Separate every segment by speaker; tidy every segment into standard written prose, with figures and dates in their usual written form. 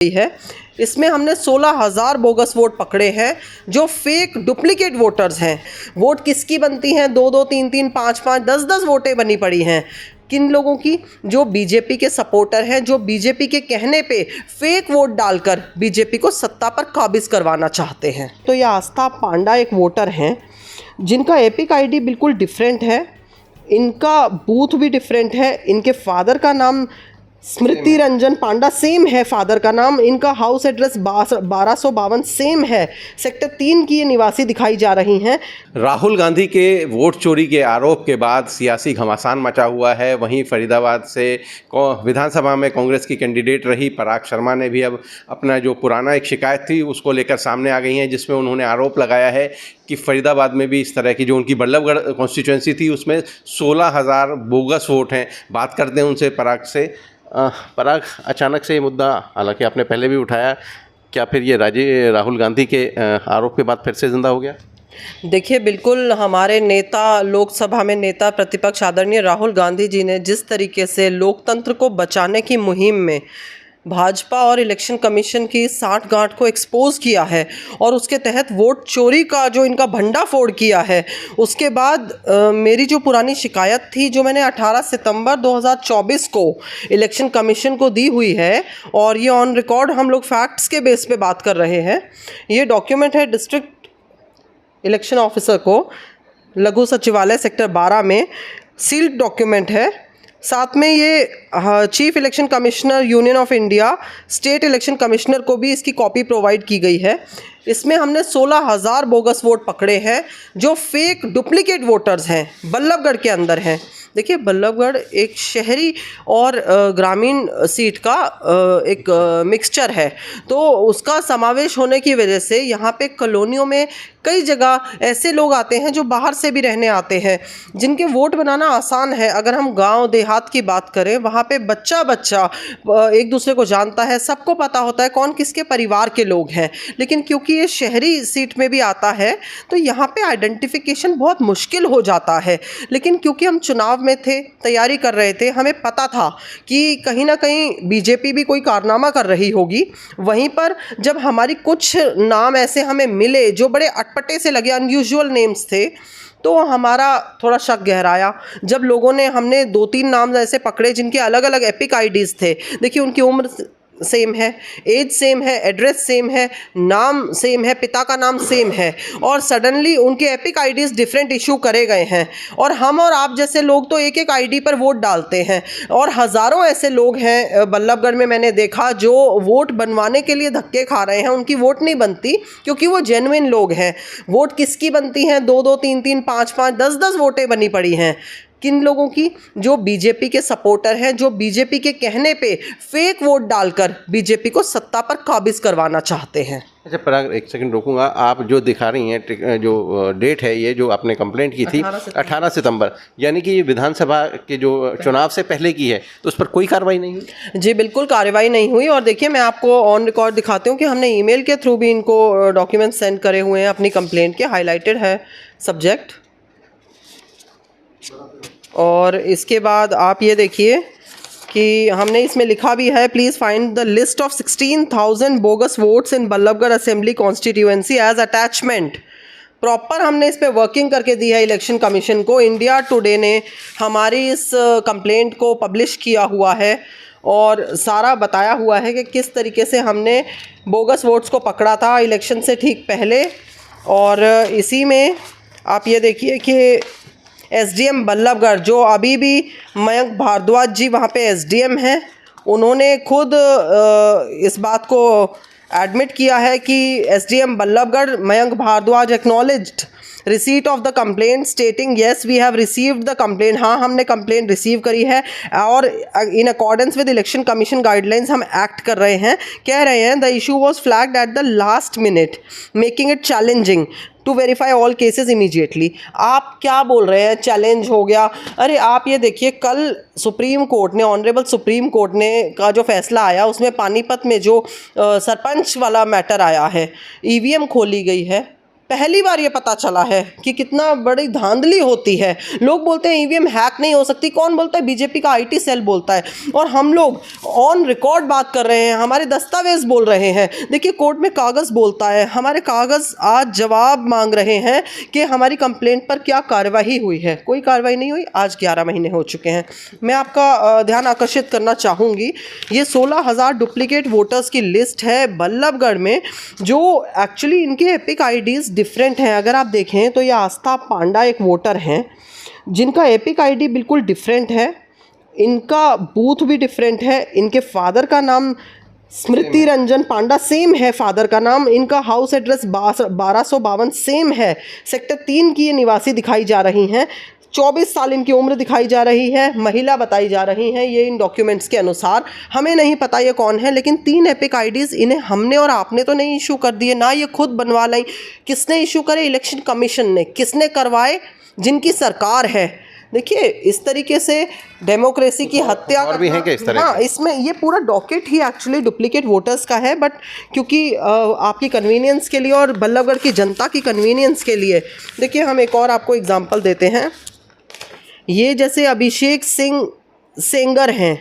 Speaker 1: है। इसमें हमने 16,000 बोगस वोट पकड़े हैं जो फेक डुप्लीकेट वोटर्स हैं। वोट किसकी बनती हैं? 2-2, 3-3, 5-5, 10-10 वोटें बनी पड़ी हैं। किन लोगों की? जो बीजेपी के सपोर्टर हैं, जो बीजेपी के कहने पे फेक वोट डालकर बीजेपी को सत्ता पर काबिज करवाना चाहते हैं। तो ये आस्था पांडा एक वोटर हैं जिनका एपिक आईडी बिल्कुल डिफरेंट है, इनका बूथ भी डिफरेंट है, इनके फादर का नाम स्मृति रंजन पांडा सेम है, फादर का नाम, इनका हाउस एड्रेस 1252 सेम है। सेक्टर 3 की ये निवासी दिखाई जा रही हैं।
Speaker 2: राहुल गांधी के वोट चोरी के आरोप के बाद सियासी घमासान मचा हुआ है। वहीं फरीदाबाद से विधानसभा में कांग्रेस की कैंडिडेट रही पराग शर्मा ने भी अब अपना जो पुराना एक शिकायत थी उसको लेकर सामने आ गई हैं, जिसमें उन्होंने आरोप लगाया है कि फरीदाबाद में भी इस तरह की जो उनकी बल्लभगढ़ कॉन्स्टिट्यूंसी थी उसमें 16,000 बोगस वोट हैं। बात करते हैं उनसे, पराग से। पराग, अचानक से ये मुद्दा हालांकि आपने पहले भी उठाया, क्या फिर ये राहुल गांधी के आरोप के बाद फिर से जिंदा हो गया?
Speaker 1: देखिए, बिल्कुल हमारे नेता, लोकसभा में नेता प्रतिपक्ष आदरणीय राहुल गांधी जी ने जिस तरीके से लोकतंत्र को बचाने की मुहिम में भाजपा और इलेक्शन कमीशन की साठगांठ को एक्सपोज किया है और उसके तहत वोट चोरी का जो इनका भंडाफोड़ किया है, उसके बाद मेरी जो पुरानी शिकायत थी जो मैंने 18 सितंबर 2024 को इलेक्शन कमीशन को दी हुई है, और ये ऑन रिकॉर्ड हम लोग फैक्ट्स के बेस पे बात कर रहे हैं। ये डॉक्यूमेंट है डिस्ट्रिक्ट इलेक्शन ऑफिसर को, लघु सचिवालय सेक्टर 12 में, सील्ड डॉक्यूमेंट है। साथ में ये chief election commissioner union of India, state election commissioner को भी इसकी कॉपी प्रोवाइड की गई है। इसमें हमने 16,000 बोगस वोट पकड़े हैं जो फेक डुप्लीकेट वोटर्स हैं, बल्लभगढ़ के अंदर हैं। देखिए, बल्लभगढ़ एक शहरी और ग्रामीण सीट का एक मिक्सचर है, तो उसका समावेश होने की वजह से यहाँ पे कॉलोनियों में कई जगह ऐसे लोग आते हैं जो बाहर से भी रहने आते हैं, जिनके वोट बनाना आसान है। अगर हम गांव देहात की बात करें, वहाँ पे बच्चा बच्चा एक दूसरे को जानता है, सबको पता होता है कौन किसके परिवार के लोग हैं। लेकिन क्योंकि ये शहरी सीट में भी आता है तो यहाँ पे आइडेंटिफिकेशन बहुत मुश्किल हो जाता है। लेकिन क्योंकि हम चुनाव में थे, तैयारी कर रहे थे, हमें पता था कि कहीं ना कहीं बीजेपी भी कोई कारनामा कर रही होगी। वहीं पर जब हमारी कुछ नाम ऐसे हमें मिले जो बड़े अटपटे से लगे, अनयूजुअल नेम्स थे, तो हमारा थोड़ा शक गहराया। जब लोगों ने, हमने 2-3 नाम ऐसे पकड़े जिनके अलग अलग एपिक आईडीज़ थे। देखिए, उनकी उम्र सेम है, एज सेम है, एड्रेस सेम है, नाम सेम है, पिता का नाम सेम है, और सडनली उनके एपिक आईडीज़ डिफरेंट इशू करे गए हैं। और हम और आप जैसे लोग तो एक एक आईडी पर वोट डालते हैं, और हज़ारों ऐसे लोग हैं बल्लभगढ़ में मैंने देखा जो वोट बनवाने के लिए धक्के खा रहे हैं। उनकी वोट नहीं बनती क्योंकि वो जेन्युइन लोग हैं। वोट किसकी बनती हैं? 2-2, 3-3, 5-5, 10-10 वोटें बनी पड़ी हैं। किन लोगों की? जो बीजेपी के सपोर्टर हैं, जो बीजेपी के कहने पे फेक वोट डालकर बीजेपी को सत्ता पर काबिज करवाना चाहते हैं।
Speaker 2: अच्छा पराग, एक सेकंड रोकूंगा। आप जो दिखा रही हैं जो डेट है, ये जो आपने कंप्लेंट की थी 18 सितंबर, यानी कि ये विधानसभा के जो चुनाव से पहले की है, तो उस पर कोई कार्रवाई नहीं हुई?
Speaker 1: जी बिल्कुल, कार्रवाई नहीं हुई। और देखिए, मैं आपको ऑन रिकॉर्ड दिखाती हूँ कि हमने ईमेल के थ्रू भी इनको डॉक्यूमेंट सेंड करे हुए हैं अपनी कंप्लेंट के। हाईलाइटेड है सब्जेक्ट, और इसके बाद आप ये देखिए कि हमने इसमें लिखा भी है, please find the list of 16,000 bogus votes in Ballabhgarh assembly constituency as attachment. Proper हमने इस पर वर्किंग करके दी है इलेक्शन कमीशन को। इंडिया टुडे ने हमारी इस कंप्लेंट को पब्लिश किया हुआ है और सारा बताया हुआ है कि किस तरीके से हमने बोगस वोट्स को पकड़ा था इलेक्शन से ठीक पहले। और इसी में आप ये देखिए कि एसडीएम बल्लभगढ़, जो अभी भी मयंक भारद्वाज जी वहाँ पे एसडीएम हैं, उन्होंने खुद इस बात को एडमिट किया है कि SDM Ballabhgarh Mayank Bhardwaj acknowledged receipt of the complaint stating yes we have received the complaint. हाँ, हमने कंप्लेंट रिसीव करी है और in accordance with election commission guidelines हम एक्ट कर रहे हैं। कह रहे हैं the issue was flagged at the last minute making it challenging to verify all cases immediately. आप क्या बोल रहे हैं चैलेंज हो गया? अरे आप ये देखिए, कल सुप्रीम कोर्ट ने, ऑनरेबल सुप्रीम कोर्ट ने का जो फैसला आया उसमें पानीपत में जो सरपंच वाला मैटर आया है, ईवीएम खोली गई है, पहली बार ये पता चला है कि कितना बड़ी धांधली होती है। लोग बोलते हैं ईवीएम हैक नहीं हो सकती, कौन बोलता है? बीजेपी का आईटी सेल बोलता है, और हम लोग ऑन रिकॉर्ड बात कर रहे हैं, हमारे दस्तावेज बोल रहे हैं। देखिए कोर्ट में कागज़ बोलता है, हमारे कागज़ आज जवाब मांग रहे हैं कि हमारी कंप्लेंट पर क्या कार्रवाई हुई है। कोई कार्रवाई नहीं हुई, आज 11 महीने हो चुके हैं। मैं आपका ध्यान आकर्षित करना चाहूँगी, ये 16,000 डुप्लीकेट वोटर्स की लिस्ट है बल्लभगढ़ में, जो एक्चुअली इनके एपिक आईडीज़ डिफरेंट हैं। अगर आप देखें तो ये आस्था पांडा एक वोटर हैं जिनका एपिक आईडी बिल्कुल डिफरेंट है, इनका बूथ भी डिफरेंट है, इनके फादर का नाम स्मृति रंजन पांडा सेम है, फादर का नाम, इनका हाउस एड्रेस 1252 सेम है, सेक्टर 3 की ये निवासी दिखाई जा रही हैं, 24 साल इनकी उम्र दिखाई जा रही है, महिला बताई जा रही हैं ये इन डॉक्यूमेंट्स के अनुसार। हमें नहीं पता ये कौन है, लेकिन 3 एपिक आईडीज़ इन्हें हमने और आपने तो नहीं इशू कर दिए, ना ये खुद बनवा लाई। किसने इशू करे? इलेक्शन कमीशन ने। किसने करवाए? जिनकी सरकार है। देखिए इस तरीके से डेमोक्रेसी की हत्या
Speaker 2: और भी हैं क्या इस तरह?
Speaker 1: हाँ, इसमें ये पूरा डॉकेट ही एक्चुअली डुप्लीकेट वोटर्स का है, बट क्योंकि आपकी कन्वीनियंस के लिए और बल्लभगढ़ की जनता की कन्वीनियंस के लिए, देखिए हम एक और आपको एग्जांपल देते हैं। ये जैसे अभिषेक सिंह सेंगर हैं,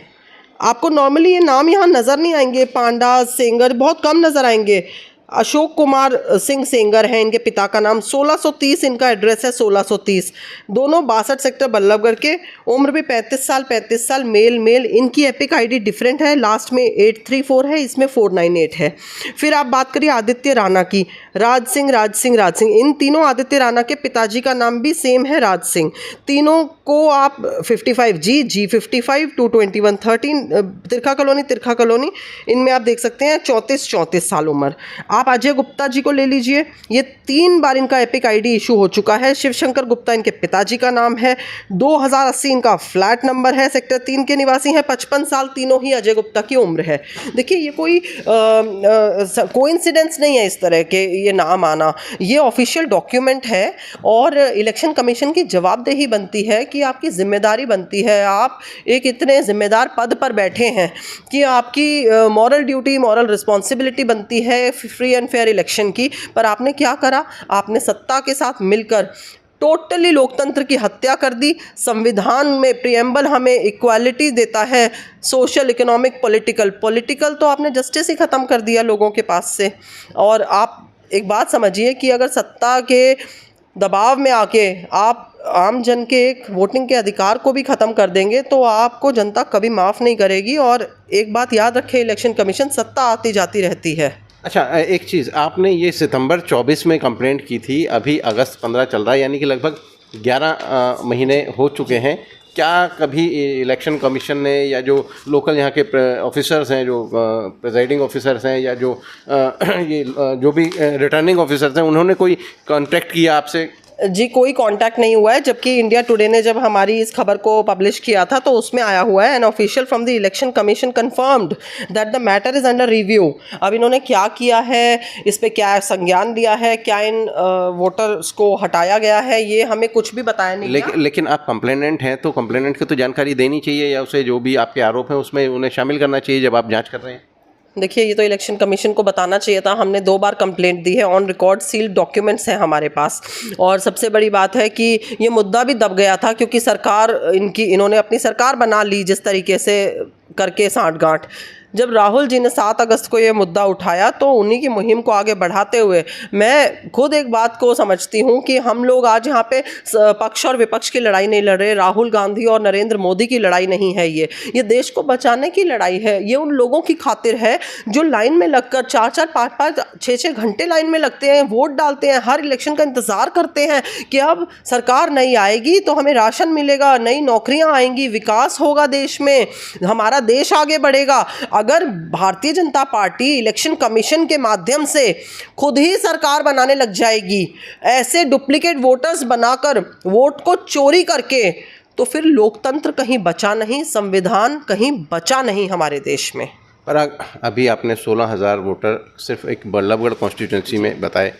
Speaker 1: आपको नॉर्मली ये नाम यहाँ नज़र नहीं आएंगे, पांडा सेंगर बहुत कम नज़र आएंगे। अशोक कुमार सिंह सेंगर हैं इनके पिता का नाम, 1630 इनका एड्रेस है, 1630, दोनों 62 सेक्टर बल्लभगढ़ के, उम्र भी 35 साल, मेल। इनकी एपिक आईडी डिफरेंट है, लास्ट में 834 है, इसमें 498 है। फिर आप बात करिए आदित्य राणा की, राज सिंह, इन तीनों आदित्य राणा के पिताजी का नाम भी सेम है, राज सिंह। तीनों को आप 55G, G55, 221, 13 तिरखा कॉलोनी, इनमें आप देख सकते हैं 34 साल उम्र। आप अजय गुप्ता जी को ले लीजिए, ये 3 बार इनका एपिक आईडी इशू हो चुका है। शिवशंकर गुप्ता इनके पिताजी का नाम है, 2080 इनका फ्लैट नंबर है, सेक्टर 3 के निवासी हैं, 55 साल, तीनों ही अजय गुप्ता की उम्र है। देखिए ये कोई कोइंसिडेंस नहीं है इस तरह के ये नाम आना, ये ऑफिशियल डॉक्यूमेंट है और इलेक्शन कमीशन की जवाबदेही बनती है कि आपकी जिम्मेदारी बनती है। आप एक इतने जिम्मेदार पद पर बैठे हैं कि आपकी मॉरल ड्यूटी, मॉरल रिस्पॉन्सिबिलिटी बनती है फ्री एंड फेयर इलेक्शन की, पर आपने क्या करा? आपने सत्ता के साथ मिलकर टोटली लोकतंत्र की हत्या कर दी। संविधान में प्रियम्बल हमें इक्वालिटी देता है, सोशल, इकोनॉमिक, पॉलिटिकल तो आपने जस्टिस ही ख़त्म कर दिया लोगों के पास से। और आप एक बात समझिए कि अगर सत्ता के दबाव में आके आप आम जन के एक वोटिंग के अधिकार को भी ख़त्म कर देंगे तो आपको जनता कभी माफ़ नहीं करेगी। और एक बात याद रखें, इलेक्शन कमीशन सत्ता आती जाती रहती है।
Speaker 2: अच्छा, एक चीज़, आपने ये सितंबर 24 में कंप्लेंट की थी, अभी अगस्त 15 चल रहा है, यानी कि लगभग 11 महीने हो चुके हैं। क्या कभी इलेक्शन कमीशन ने या जो लोकल यहाँ के ऑफिसर्स हैं, जो प्रिजाइडिंग ऑफिसर्स हैं, या जो ये जो भी रिटर्निंग ऑफिसर्स हैं, उन्होंने कोई कांटेक्ट किया आपसे?
Speaker 1: जी कोई कांटेक्ट नहीं हुआ है, जबकि इंडिया टुडे ने जब हमारी इस खबर को पब्लिश किया था तो उसमें आया हुआ है, an official from the election commission confirmed that the matter is under review. अब इन्होंने क्या किया है, इस पे क्या संज्ञान लिया है, क्या इन वोटर्स को हटाया गया है, ये हमें कुछ भी बताया नहीं।
Speaker 2: लेकिन आप कंप्लेनेंट हैं तो कंप्लेनेंट को तो जानकारी देनी चाहिए, या उसे जो भी आपके आरोप हैं उसमें उन्हें शामिल करना चाहिए जब आप जाँच कर रहे हैं।
Speaker 1: देखिए ये तो इलेक्शन कमीशन को बताना चाहिए था। हमने 2 बार कंप्लेंट दी है, ऑन रिकॉर्ड सील्ड डॉक्यूमेंट्स हैं हमारे पास। और सबसे बड़ी बात है कि ये मुद्दा भी दब गया था क्योंकि सरकार इन्होंने अपनी सरकार बना ली जिस तरीके से करके सांठगांठ। जब राहुल जी ने 7 अगस्त को ये मुद्दा उठाया तो उन्हीं की मुहिम को आगे बढ़ाते हुए मैं खुद एक बात को समझती हूँ कि हम लोग आज यहाँ पे पक्ष और विपक्ष की लड़ाई नहीं लड़ रहे, राहुल गांधी और नरेंद्र मोदी की लड़ाई नहीं है, ये देश को बचाने की लड़ाई है। ये उन लोगों की खातिर है जो लाइन में लगकर 4-4, 5-5, 6-6 घंटे लाइन में लगते हैं, वोट डालते हैं, हर इलेक्शन का इंतज़ार करते हैं कि अब सरकार नई आएगी तो हमें राशन मिलेगा, नई नौकरियाँ आएंगी, विकास होगा देश में, हमारा देश आगे बढ़ेगा। अगर Bharatiya Janata party election commission के माध्यम से खुद ही सरकार बनाने लग जाएगी, ऐसे डुप्लीकेट वोटर्स बनाकर वोट को चोरी करके, तो फिर लोकतंत्र कहीं बचा नहीं, संविधान कहीं बचा नहीं हमारे देश में।
Speaker 2: पर अभी आपने 16,000 वोटर सिर्फ एक बल्लभगढ़ कॉन्स्टिट्यूंसी में बताए,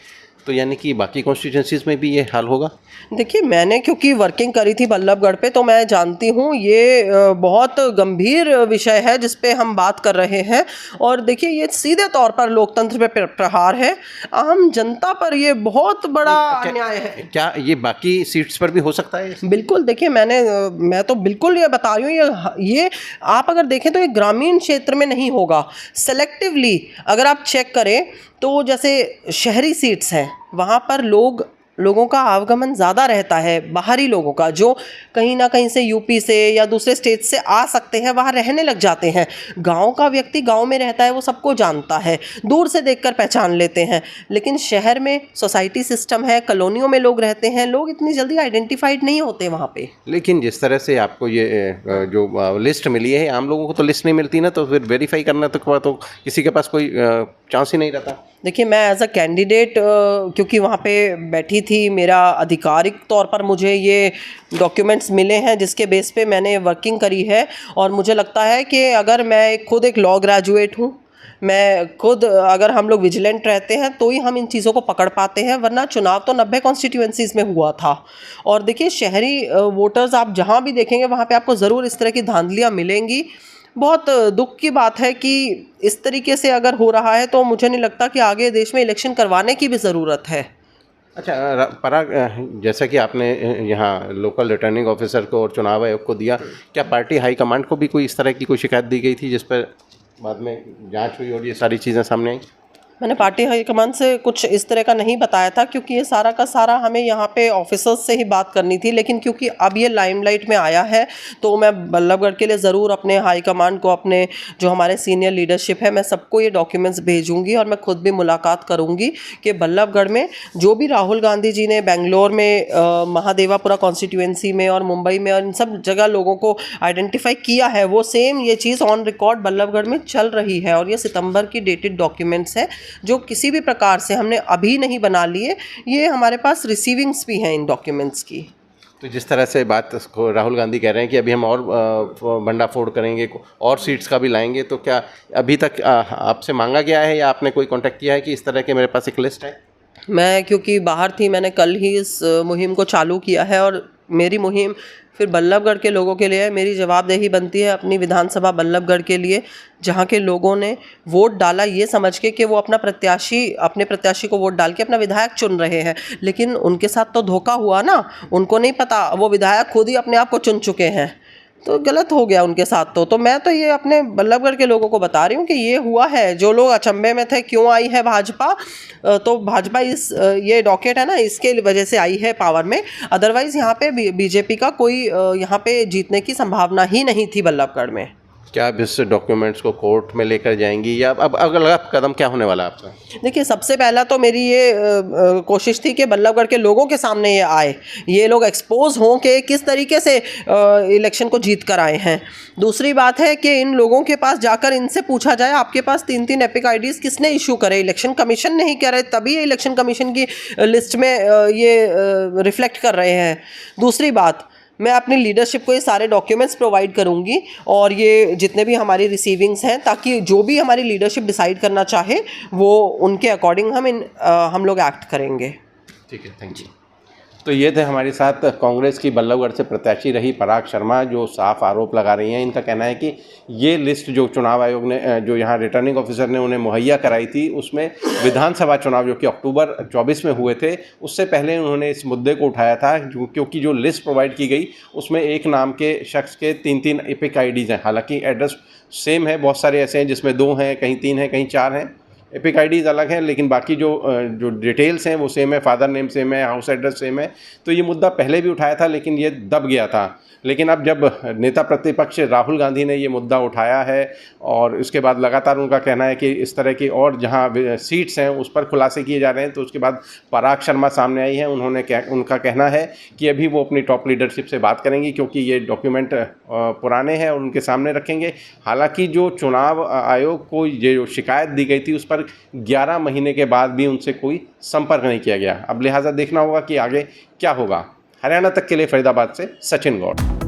Speaker 2: तो यानी कि बाकी कॉन्स्टिट्यूंसीज में भी ये हाल होगा?
Speaker 1: देखिए, मैंने क्योंकि वर्किंग करी थी बल्लभगढ़ पे, तो मैं जानती हूँ ये बहुत गंभीर विषय है जिस पे हम बात कर रहे हैं। और देखिए, ये सीधे तौर पर लोकतंत्र पे प्रहार है, आम जनता पर ये बहुत बड़ा अन्याय है।
Speaker 2: क्या ये बाकी सीट्स पर भी हो सकता है?
Speaker 1: बिल्कुल, देखिए मैं तो बिल्कुल ये बता रही हूँ, ये आप अगर देखें तो ये ग्रामीण क्षेत्र में नहीं होगा। सेलेक्टिवली अगर आप चेक करें तो जैसे शहरी सीट्स हैं वहाँ पर लोगों का आवागमन ज़्यादा रहता है, बाहरी लोगों का, जो कहीं ना कहीं से यूपी से या दूसरे स्टेट से आ सकते हैं, वहाँ रहने लग जाते हैं। गांव का व्यक्ति गांव में रहता है, वो सबको जानता है, दूर से देखकर पहचान लेते हैं। लेकिन शहर में सोसाइटी सिस्टम है, कॉलोनियों में लोग रहते हैं, लोग इतनी जल्दी आइडेंटिफाइड नहीं होते वहाँ पे।
Speaker 2: लेकिन जिस तरह से आपको ये जो लिस्ट मिली है, आम लोगों को तो लिस्ट नहीं मिलती ना, तो फिर वेरीफाई करना तो किसी के पास कोई चांस ही नहीं रहता।
Speaker 1: देखिए, मैं एज अ कैंडिडेट क्योंकि वहाँ पे बैठी थी, मेरा आधिकारिक तौर पर मुझे ये डॉक्यूमेंट्स मिले हैं जिसके बेस पे मैंने वर्किंग करी है। और मुझे लगता है कि अगर मैं खुद एक लॉ ग्रेजुएट हूँ, मैं खुद अगर हम लोग विजिलेंट रहते हैं तो ही हम इन चीज़ों को पकड़ पाते हैं, वरना चुनाव तो 90 कॉन्स्टिट्यूएंसीज़ में हुआ था। और देखिए, शहरी वोटर्स आप जहाँ भी देखेंगे वहाँ पे आपको ज़रूर इस तरह की धांधलियाँ मिलेंगी। बहुत दुख की बात है कि इस तरीके से अगर हो रहा है तो मुझे नहीं लगता कि आगे देश में इलेक्शन करवाने की भी ज़रूरत है।
Speaker 2: अच्छा पराग, जैसा कि आपने यहाँ लोकल रिटर्निंग ऑफिसर को और चुनाव आयोग को दिया, क्या पार्टी हाईकमांड को भी कोई इस तरह की कोई शिकायत दी गई थी जिस पर बाद में जांच हुई और ये सारी चीज़ें सामने आई?
Speaker 1: मैंने पार्टी हाईकमान से कुछ इस तरह का नहीं बताया था, क्योंकि ये सारा का सारा हमें यहाँ पे ऑफिसर्स से ही बात करनी थी। लेकिन क्योंकि अब ये लाइमलाइट में आया है तो मैं बल्लभगढ़ के लिए ज़रूर अपने हाईकमान को, अपने जो हमारे सीनियर लीडरशिप है, मैं सबको ये डॉक्यूमेंट्स भेजूंगी और मैं खुद भी मुलाकात करूँगी कि बल्लभगढ़ में जो भी राहुल गांधी जी ने बेंगलोर में, महादेवापुरा कॉन्स्टिट्यूएंसी में और मुंबई में और इन सब जगह लोगों को आइडेंटिफाई किया है, वो सेम ये चीज़ ऑन रिकॉर्ड बल्लभगढ़ में चल रही है। और ये सितंबर की डेटेड डॉक्यूमेंट्स है जो किसी भी प्रकार से हमने अभी नहीं बना लिए, ये हमारे पास रिसीविंग्स भी हैं इन डॉक्यूमेंट्स की।
Speaker 2: तो जिस तरह से बात को राहुल गांधी कह रहे हैं कि अभी हम और भंडाफोड़ करेंगे और सीट्स का भी लाएंगे, तो क्या अभी तक आपसे मांगा गया है या आपने कोई कांटेक्ट किया है कि इस तरह के मेरे पास एक लिस्ट है?
Speaker 1: मैं क्योंकि बाहर थी, मैंने कल ही इस मुहिम को चालू किया है और मेरी मुहिम फिर बल्लभगढ़ के लोगों के लिए है। मेरी जवाबदेही बनती है अपनी विधानसभा बल्लभगढ़ के लिए, जहाँ के लोगों ने वोट डाला ये समझ के कि वो अपने प्रत्याशी को वोट डाल के अपना विधायक चुन रहे हैं। लेकिन उनके साथ तो धोखा हुआ ना, उनको नहीं पता, वो विधायक खुद ही अपने आप को चुन चुके हैं, तो गलत हो गया उनके साथ। तो मैं तो ये अपने बल्लभगढ़ के लोगों को बता रही हूँ कि ये हुआ है। जो लोग अचंभे में थे क्यों आई है भाजपा, तो भाजपा ये डॉकेट है ना, इसके वजह से आई है पावर में। अदरवाइज़ यहाँ पे बीजेपी का कोई यहाँ पे जीतने की संभावना ही नहीं थी बल्लभगढ़ में।
Speaker 2: क्या आप इस डॉक्यूमेंट्स को कोर्ट में लेकर जाएंगी या अब अगला कदम क्या होने वाला है आपका?
Speaker 1: देखिए, सबसे पहला तो मेरी ये कोशिश थी कि बल्लभगढ़ के लोगों के सामने ये आए, ये लोग एक्सपोज हों कि किस तरीके से इलेक्शन को जीत कर आए हैं। दूसरी बात है कि इन लोगों के पास जाकर इनसे पूछा जाए, आपके पास 3-3 एपिक आईडीज़ किसने इशू करे? इलेक्शन कमीशन नहीं करे, तभी ये इलेक्शन कमीशन की लिस्ट में ये रिफ्लेक्ट कर रहे हैं। दूसरी बात, मैं अपनी लीडरशिप को ये सारे डॉक्यूमेंट्स प्रोवाइड करूंगी और ये जितने भी हमारी रिसीविंग्स हैं, ताकि जो भी हमारी लीडरशिप डिसाइड करना चाहे वो उनके अकॉर्डिंग हम लोग एक्ट करेंगे।
Speaker 2: ठीक है, थैंक यू। तो ये थे हमारे साथ कांग्रेस की बल्लभगढ़ से प्रत्याशी रही पराग शर्मा, जो साफ आरोप लगा रही हैं। इनका कहना है कि ये लिस्ट जो चुनाव आयोग ने, जो यहाँ रिटर्निंग ऑफिसर ने उन्हें मुहैया कराई थी, उसमें विधानसभा चुनाव जो कि अक्टूबर 24 में हुए थे, उससे पहले उन्होंने इस मुद्दे को उठाया था, क्योंकि जो लिस्ट प्रोवाइड की गई उसमें एक नाम के शख्स के 3-3 एपिक आईडीज़ हैं। हालांकि एड्रेस सेम है, बहुत सारे ऐसे हैं जिसमें 2 हैं, कहीं 3 हैं, कहीं 4 हैं, एपिक आईडीज़ अलग हैं, लेकिन बाकी जो डिटेल्स हैं वो सेम है, फादर नेम सेम है, हाउस एड्रेस सेम है। तो ये मुद्दा पहले भी उठाया था लेकिन ये दब गया था। लेकिन अब जब नेता प्रतिपक्ष राहुल गांधी ने ये मुद्दा उठाया है और इसके बाद लगातार उनका कहना है कि इस तरह की और जहां सीट्स हैं उस पर खुलासे किए जा रहे हैं, तो उसके बाद पराग शर्मा सामने आई हैं। उनका कहना है कि अभी वो अपनी टॉप लीडरशिप से बात करेंगी, क्योंकि ये डॉक्यूमेंट पुराने हैं और उनके सामने रखेंगे। हालांकि जो चुनाव आयोग को ये जो शिकायत दी गई थी उस पर 11 महीने के बाद भी उनसे कोई संपर्क नहीं किया गया। अब लिहाजा देखना होगा कि आगे क्या होगा। हरियाणा तक के लिए फरीदाबाद से सचिन गौड़।